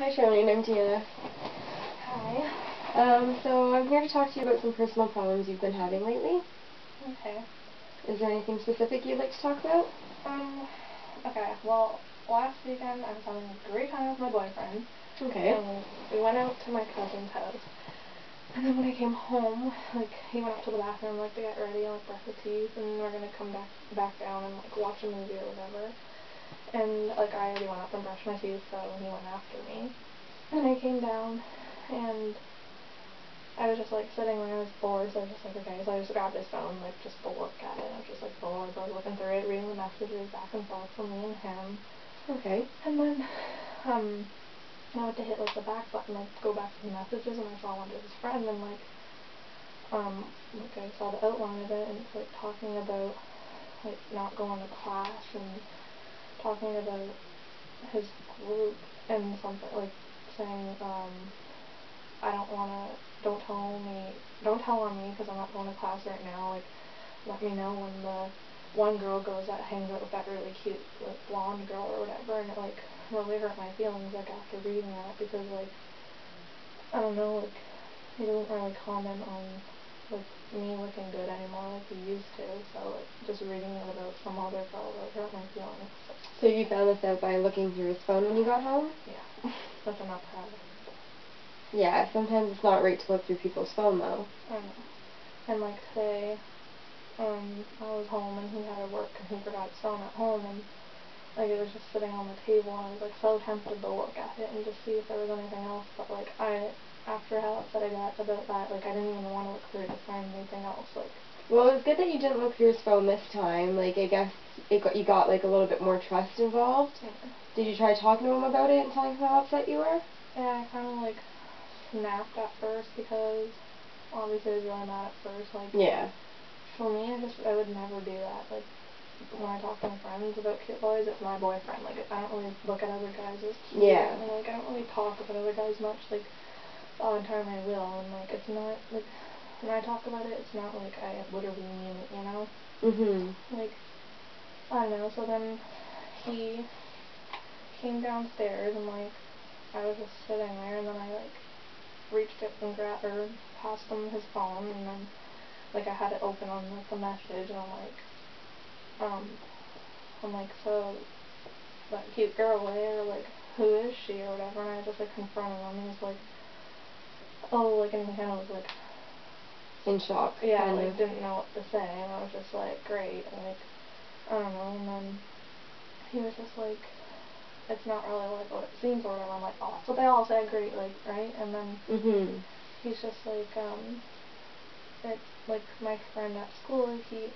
Hi Charlene, I'm Deanna. Hi. So I'm here to talk to you about some personal problems you've been having lately. Okay. Is there anything specific you'd like to talk about? Okay, well, last weekend I was having a great time with my boyfriend. Okay. And we went out to my cousin's house. And then when I came home, he went up to the bathroom, to get ready and, brush his teeth, and we're gonna come back down and, watch a movie or whatever. And, I already went up and brushed my teeth, so he went after me. And I came down, and I was just, sitting there, I was bored, so I was just okay, so I just grabbed his phone, just to look at it. I was just, bored, so I was looking through it, reading the messages back and forth from me and him. Okay. And then, I went to hit, the back button, go back to the messages, and I saw one to his friend, and, I saw the outline of it, and it's, talking about, not going to class, and talking about his group, and something, saying, I don't don't tell on me, because I'm not going to class right now, let me know when the one girl goes that hangs out with that really cute, blonde girl or whatever, and it, really hurt my feelings, after reading that, because, I don't know, he doesn't really comment on, me looking good anymore like he used to, so, just reading it about some other girl, hurt my feelings. So you found this out by looking through his phone when you got home? Yeah, which I'm not proud of. Yeah, sometimes it's not right to look through people's phone, though. I know. And, today, I was home, and he had to work, and he forgot his phone at home, and, it was just sitting on the table, and I was, so tempted to look at it and just see if there was anything else, but, after how upset I got about that, I didn't even want to look through it to find anything else, Well, it was good that you didn't look through his phone this time. I guess you got, a little bit more trust involved. Yeah. Did you try talking to him about it and telling him how upset you were? Yeah, I kind of, snapped at first, because obviously I was really mad at first, Yeah. For me, I would never do that, when I talk to my friends about cute boys, it's my boyfriend, I don't really look at other guys as cute, Yeah. and, I don't really talk about other guys much, the odd time I will, and, it's not, when I talk about it, it's not I literally mean it, you know? I don't know, so then he came downstairs, and, I was just sitting there, and then I, reached it and passed him his phone, and then, I had it open on, the message, and so, that cute girl there, who is she, or whatever, and I just, confronted him, and he's oh, and he kind of was, in shock. yeah, didn't know what to say, and I was just great, I don't know, and then he was just it's not really what it seems, or whatever. I'm oh, so they all said great, right, and then he's just my friend at school, he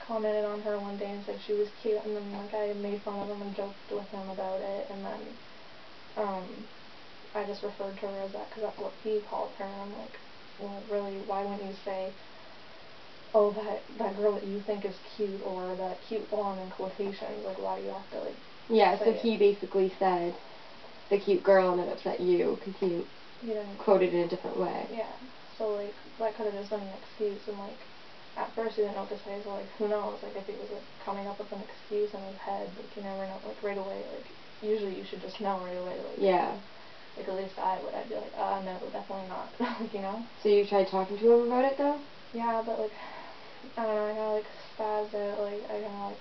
commented on her one day and said she was cute, and then, I made fun of him and joked with him about it, and then, I just referred to her as that, because that's what he called her, and I'm well, really, why wouldn't you say, oh, that girl that you think is cute, or that cute blonde in quotations, why do you have to, yeah, say so it? he basically said the cute girl, and it upset you, because he quoted it in a different way. Yeah, so, that could have just been an excuse, and, at first he didn't know what to say, so, who knows, if he was, coming up with an excuse in his head, you never know, right away, usually you should just know right away, yeah. At least I would. I'd be no, definitely not. You know? So you tried talking to him about it, though? Yeah, but, I don't know, I kinda, spazzed out, I kinda,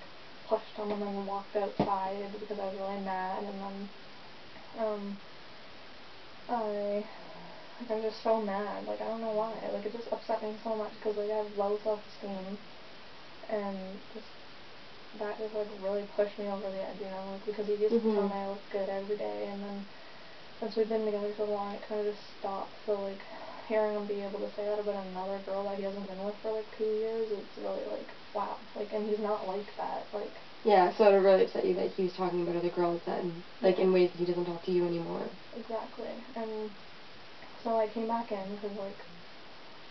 pushed him and then walked outside because I was really mad, and then, I'm just so mad, I don't know why, it just upset me so much, because, I have low self-esteem, and that just, really pushed me over the edge, you know, because he used to tell me I look good every day, and then, since we've been together so long, it kind of just stopped, so, hearing him be able to say that about another girl that he hasn't been with for, 2 years, it's really, wow, and he's not like that, yeah, so it really upset you that he was talking about other girls then, in ways that he doesn't talk to you anymore. Exactly, and so I came back in, because,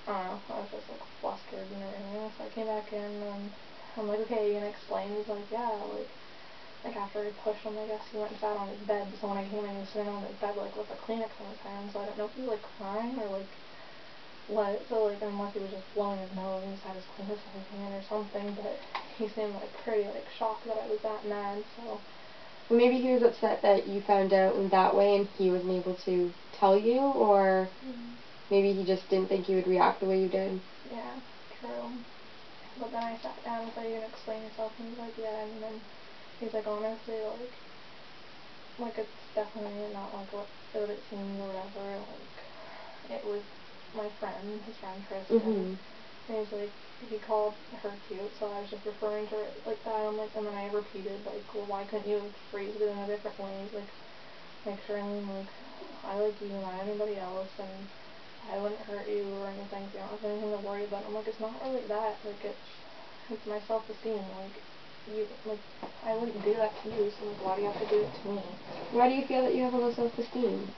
I don't know, I was just, flustered and everything, so I came back in, and I'm okay, you gonna explain? He's yeah, after I pushed him, I guess he went and sat on his bed, so when I came in, he was sitting on his bed, with a Kleenex on his hand, so I don't know if he was, crying, or, what, so, unless he was just blowing his nose and just had his Kleenex in his hand or something, but he seemed, pretty, shocked that I was that mad, so Well, maybe he was upset that you found out in that way and he wasn't able to tell you, or maybe he just didn't think you would react the way you did. Yeah, true. But then I sat down and said, "Are you gonna explain yourself?" And he's like, "Yeah." And then he's like, "Honestly, like it's definitely not like what it seemed or whatever. Like it was my friend, his friend Tristan." Mm-hmm. And he's like, he called her cute, so I was just referring to it like that. I'm like, and then I repeated like, "Well, why couldn't you have phrased it in a different way?" Like Charlene, like I like you, not anybody else, and I wouldn't hurt you or anything. So you don't have anything to worry about. I'm like, it's not really that. Like it's my self-esteem. Like you, like I wouldn't do that to you. So like, why do you have to do it to me? Why do you feel that you have a low self-esteem?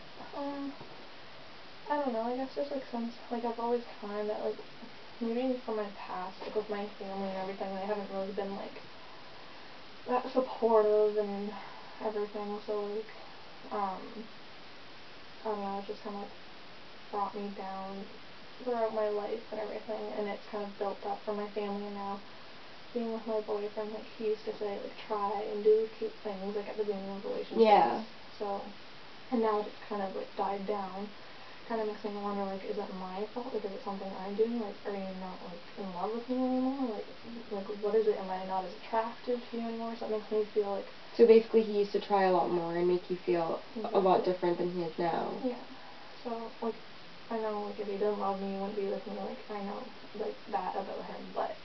I don't know. I guess just like since like I've always kind of like maybe from my past, like with my family and everything, they haven't really been like that supportive and everything. So like I don't know. It just kind of like brought me down throughout my life and everything, and it's kind of built up from my family now. Being with my boyfriend, like he used to say like try and do cute things like at the beginning of relationships. Yeah. So, and now it's kind of like died down. Kind of makes me wonder like, is it my fault? Like, is it something I'm doing? Like, are you not like in love with me anymore? Like what is it? Am I not as attractive to you anymore? So that makes me feel like. So basically, he used to try a lot more and make you feel Exactly. a lot different than he is now. Yeah. So like, I know like if he didn't love me, he wouldn't be with me. Like I know like that about him, but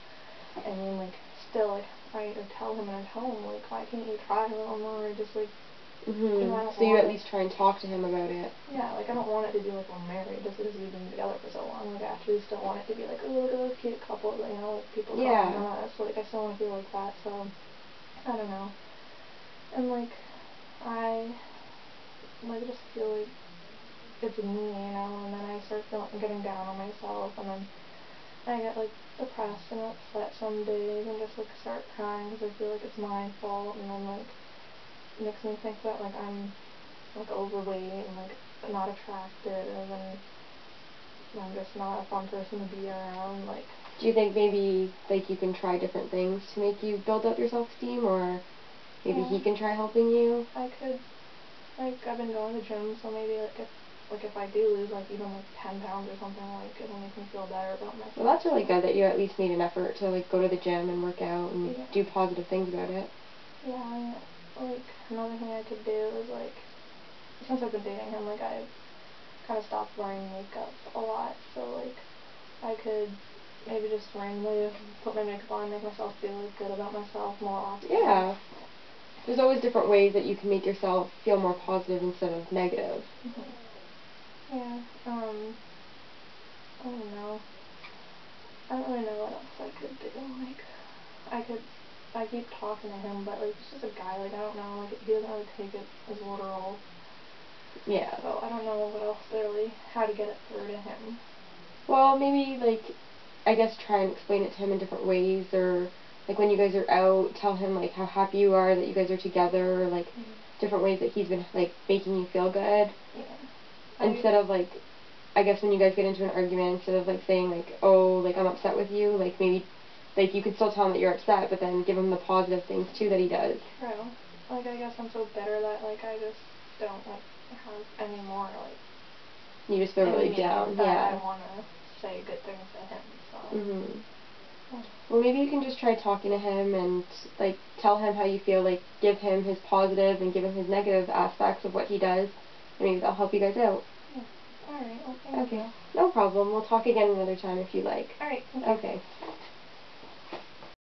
I mean like still like I tell him and I tell him like, why can't you try a little more? Or just like. So you at least try and talk to him about it. Yeah, like I don't want it to be like we're married just because we've been together for so long. Like I actually still want it to be like, oh, look at those cute couples, you know, like people calling on us. Like I still want to feel like that. So I don't know. And like I like just feel like it's me, you know, and then I start getting down on myself, and then I get like depressed and upset some days and just like start crying because I feel like it's my fault, and then like it makes me think that like I'm like overweight and like not attractive, and I'm just not a fun person to be around. Like, do you think maybe like you can try different things to make you build up your self-esteem, or maybe he can try helping you? I could, like I've been going to the gym, so maybe like if I do lose like even like 10 pounds or something, like it'll make me feel better about myself. Well, that's really good that you at least made an effort to like go to the gym and work out and do positive things about it. Yeah, and like another thing I could do is like, since I've been dating him, like I've kind of stopped wearing makeup a lot, so like I could maybe just randomly put my makeup on and make myself feel like good about myself more often. Yeah. There's always different ways that you can make yourself feel more positive instead of negative. Yeah. I don't know. I don't really know what else I could do. Like, I keep talking to him, but like he's just a guy. Like I don't know. Like he doesn't really take it as literal. Yeah. So I don't know what else really, how to get it through to him. Well, maybe like, I guess try and explain it to him in different ways, or like when you guys are out, tell him like how happy you are that you guys are together, or like different ways that he's been like making you feel good. Yeah. Instead of like, I guess when you guys get into an argument, instead of like saying like, oh, like I'm upset with you, like maybe like you could still tell him that you're upset, but then give him the positive things too that he does. True. Like I guess I'm so bitter that like I just don't like have any more like. You just feel really down. Yeah. I want to say good things to him. So. Well, maybe you can just try talking to him and like tell him how you feel. Like give him his positive and give him his negative aspects of what he does, and maybe that'll help you guys out. Yeah. All right. Well, thank you. No problem. We'll talk again another time if you like. All right. Okay.